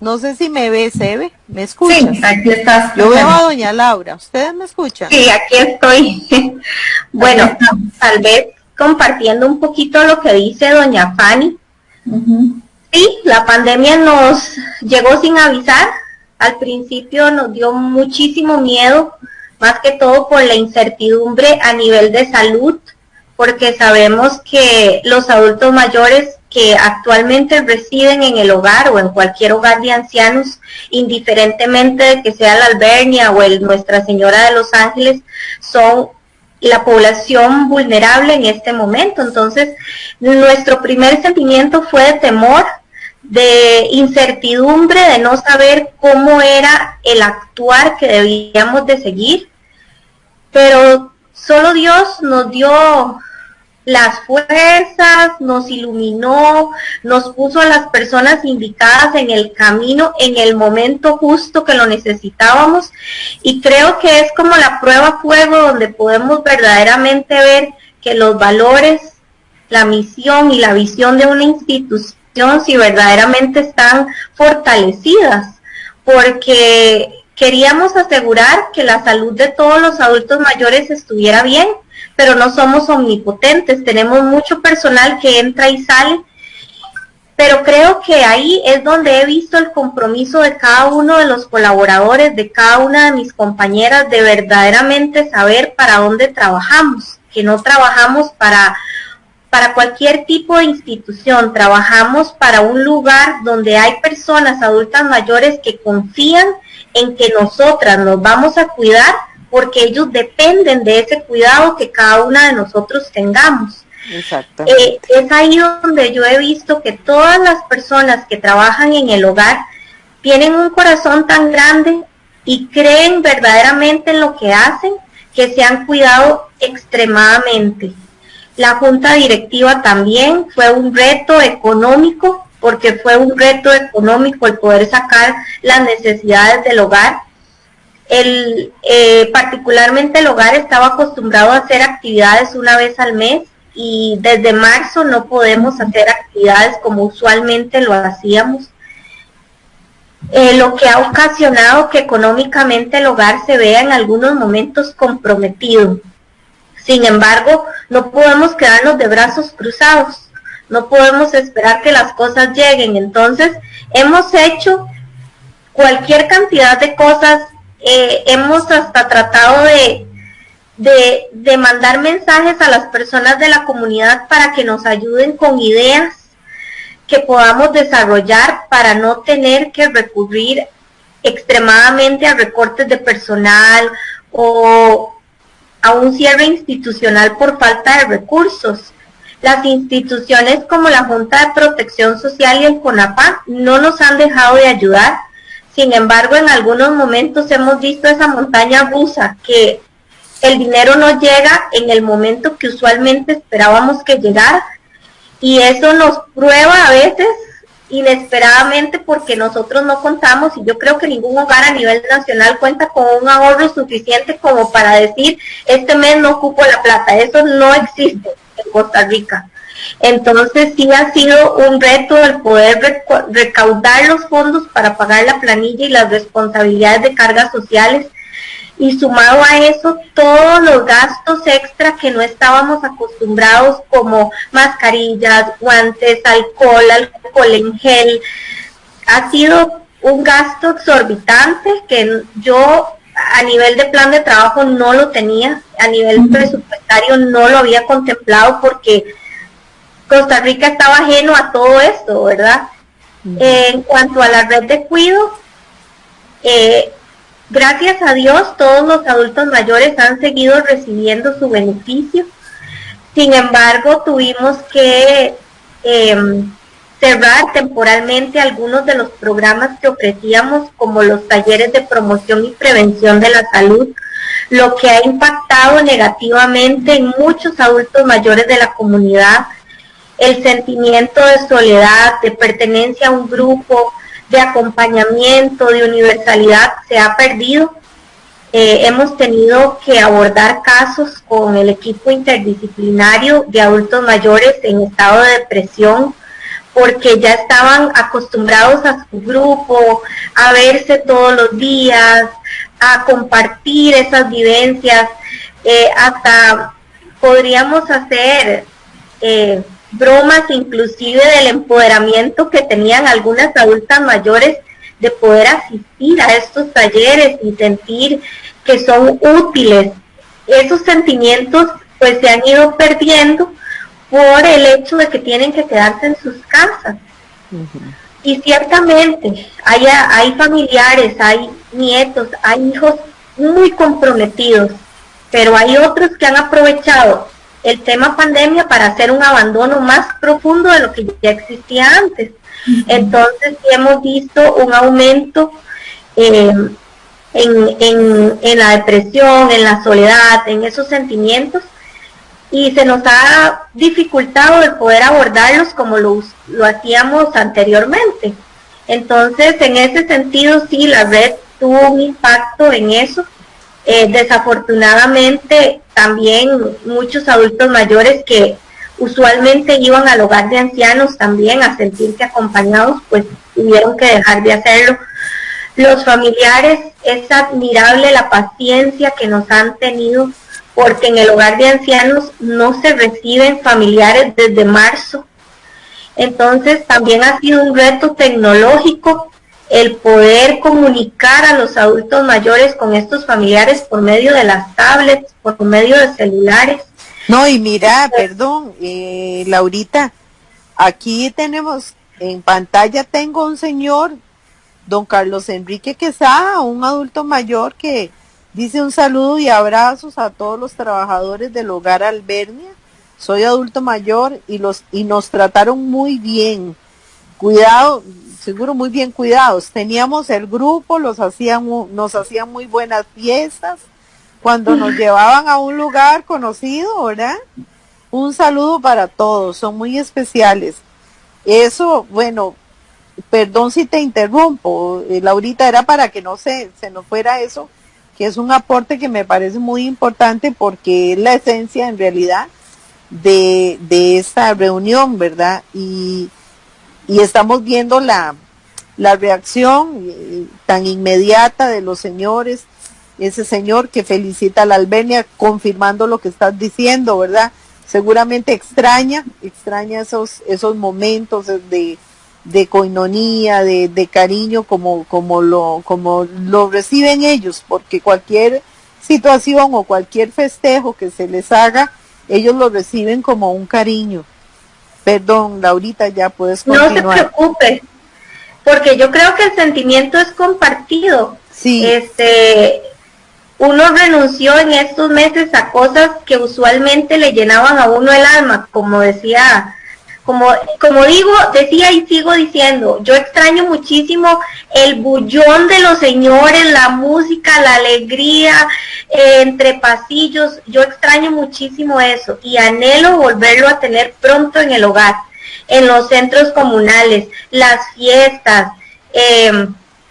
No sé si me ve, ¿se ve? ¿Me escuchas? Sí, aquí estás. Yo veo a doña Laura. ¿Ustedes me escuchan? Sí, aquí estoy. Bueno, tal vez compartiendo un poquito lo que dice doña Fanny. Sí, la pandemia nos llegó sin avisar. Al principio nos dio muchísimo miedo, más que todo por la incertidumbre a nivel de salud, porque sabemos que los adultos mayores que actualmente residen en el hogar o en cualquier hogar de ancianos, indiferentemente de que sea la Albernia o el Nuestra Señora de los Ángeles, son la población vulnerable en este momento. Entonces, nuestro primer sentimiento fue de temor, de incertidumbre, de no saber cómo era el actuar que debíamos de seguir, pero solo Dios nos dio las fuerzas, nos iluminó, nos puso a las personas indicadas en el camino, en el momento justo que lo necesitábamos, y creo que es como la prueba fuego donde podemos verdaderamente ver que los valores, la misión y la visión de una institución si verdaderamente están fortalecidas, porque queríamos asegurar que la salud de todos los adultos mayores estuviera bien, pero no somos omnipotentes, tenemos mucho personal que entra y sale, pero creo que ahí es donde he visto el compromiso de cada uno de los colaboradores, de cada una de mis compañeras, de verdaderamente saber para dónde trabajamos, que no trabajamos para cualquier tipo de institución, trabajamos para un lugar donde hay personas adultas mayores que confían en que nosotras nos vamos a cuidar, porque ellos dependen de ese cuidado que cada una de nosotros tengamos. Exactamente. Es ahí donde yo he visto que todas las personas que trabajan en el hogar tienen un corazón tan grande y creen verdaderamente en lo que hacen, que se han cuidado extremadamente. La junta directiva también fue un reto económico, porque fue un reto económico el poder sacar las necesidades del hogar. Particularmente el hogar estaba acostumbrado a hacer actividades una vez al mes, y desde marzo no podemos hacer actividades como usualmente lo hacíamos, lo que ha ocasionado que económicamente el hogar se vea en algunos momentos comprometido. Sin embargo, no podemos quedarnos de brazos cruzados, no podemos esperar que las cosas lleguen. Entonces, hemos hecho cualquier cantidad de cosas, hemos hasta tratado de mandar mensajes a las personas de la comunidad para que nos ayuden con ideas que podamos desarrollar para no tener que recurrir extremadamente a recortes de personal o a un cierre institucional por falta de recursos. Las instituciones como la Junta de Protección Social y el CONAPA no nos han dejado de ayudar. Sin embargo, en algunos momentos hemos visto esa montaña rusa, que el dinero no llega en el momento que usualmente esperábamos que llegara, y eso nos prueba a veces inesperadamente, porque nosotros no contamos, y yo creo que ningún hogar a nivel nacional cuenta con un ahorro suficiente como para decir, este mes no ocupo la plata. Eso no existe en Costa Rica. Entonces sí ha sido un reto el poder recaudar los fondos para pagar la planilla y las responsabilidades de cargas sociales, y sumado a eso todos los gastos extra que no estábamos acostumbrados, como mascarillas, guantes, alcohol en gel. Ha sido un gasto exorbitante que yo a nivel de plan de trabajo no lo tenía, a nivel presupuestario no lo había contemplado, porque Costa Rica estaba ajeno a todo esto, ¿verdad? En cuanto a la red de cuidado, gracias a Dios todos los adultos mayores han seguido recibiendo su beneficio. Sin embargo, tuvimos que cerrar temporalmente algunos de los programas que ofrecíamos, como los talleres de promoción y prevención de la salud, lo que ha impactado negativamente en muchos adultos mayores de la comunidad. El sentimiento de soledad, de pertenencia a un grupo, de acompañamiento, de universalidad se ha perdido. Hemos tenido que abordar casos con el equipo interdisciplinario de adultos mayores en estado de depresión, porque ya estaban acostumbrados a su grupo, a verse todos los días, a compartir esas vivencias, hasta podríamos hacer bromas inclusive del empoderamiento que tenían algunas adultas mayores de poder asistir a estos talleres y sentir que son útiles. Esos sentimientos pues se han ido perdiendo por el hecho de que tienen que quedarse en sus casas. Y ciertamente hay familiares, hay nietos, hay hijos muy comprometidos, pero hay otros que han aprovechado el tema pandemia para hacer un abandono más profundo de lo que ya existía antes. Entonces sí hemos visto un aumento en la depresión, en la soledad, en esos sentimientos, y se nos ha dificultado el poder abordarlos como lo hacíamos anteriormente. Entonces, en ese sentido, sí, la red tuvo un impacto en eso. Desafortunadamente, también muchos adultos mayores que usualmente iban al hogar de ancianos también a sentirse acompañados, pues tuvieron que dejar de hacerlo. Los familiares, es admirable la paciencia que nos han tenido, porque en el hogar de ancianos no se reciben familiares desde marzo. Entonces también ha sido un reto tecnológico el poder comunicar a los adultos mayores con estos familiares por medio de las tablets, por medio de celulares. No, y mira, perdón, Laurita, aquí tenemos, en pantalla tengo un señor, don Carlos Enrique Quesada, un adulto mayor que dice: un saludo y abrazos a todos los trabajadores del hogar Albernia. Soy adulto mayor y nos trataron muy bien. Cuidado, seguro muy bien cuidados. Teníamos el grupo, nos hacían muy buenas fiestas cuando nos llevaban a un lugar conocido, ¿verdad? Un saludo para todos, son muy especiales. Eso, bueno, perdón si te interrumpo, Laurita, era para que no se nos fuera eso, que es un aporte que me parece muy importante porque es la esencia en realidad de esta reunión, ¿verdad? Y estamos viendo la reacción tan inmediata de los señores, ese señor que felicita a la Albernia confirmando lo que estás diciendo, ¿verdad? Seguramente extraña esos momentos de coinonía, de cariño como lo reciben ellos, porque cualquier situación o cualquier festejo que se les haga, ellos lo reciben como un cariño. Perdón, Laurita, ya puedes continuar. No se preocupe, porque yo creo que el sentimiento es compartido. Sí. Uno renunció en estos meses a cosas que usualmente le llenaban a uno el alma, como decía, decía y sigo diciendo, yo extraño muchísimo el bullón de los señores, la música, la alegría, entre pasillos, yo extraño muchísimo eso y anhelo volverlo a tener pronto en el hogar, en los centros comunales, las fiestas,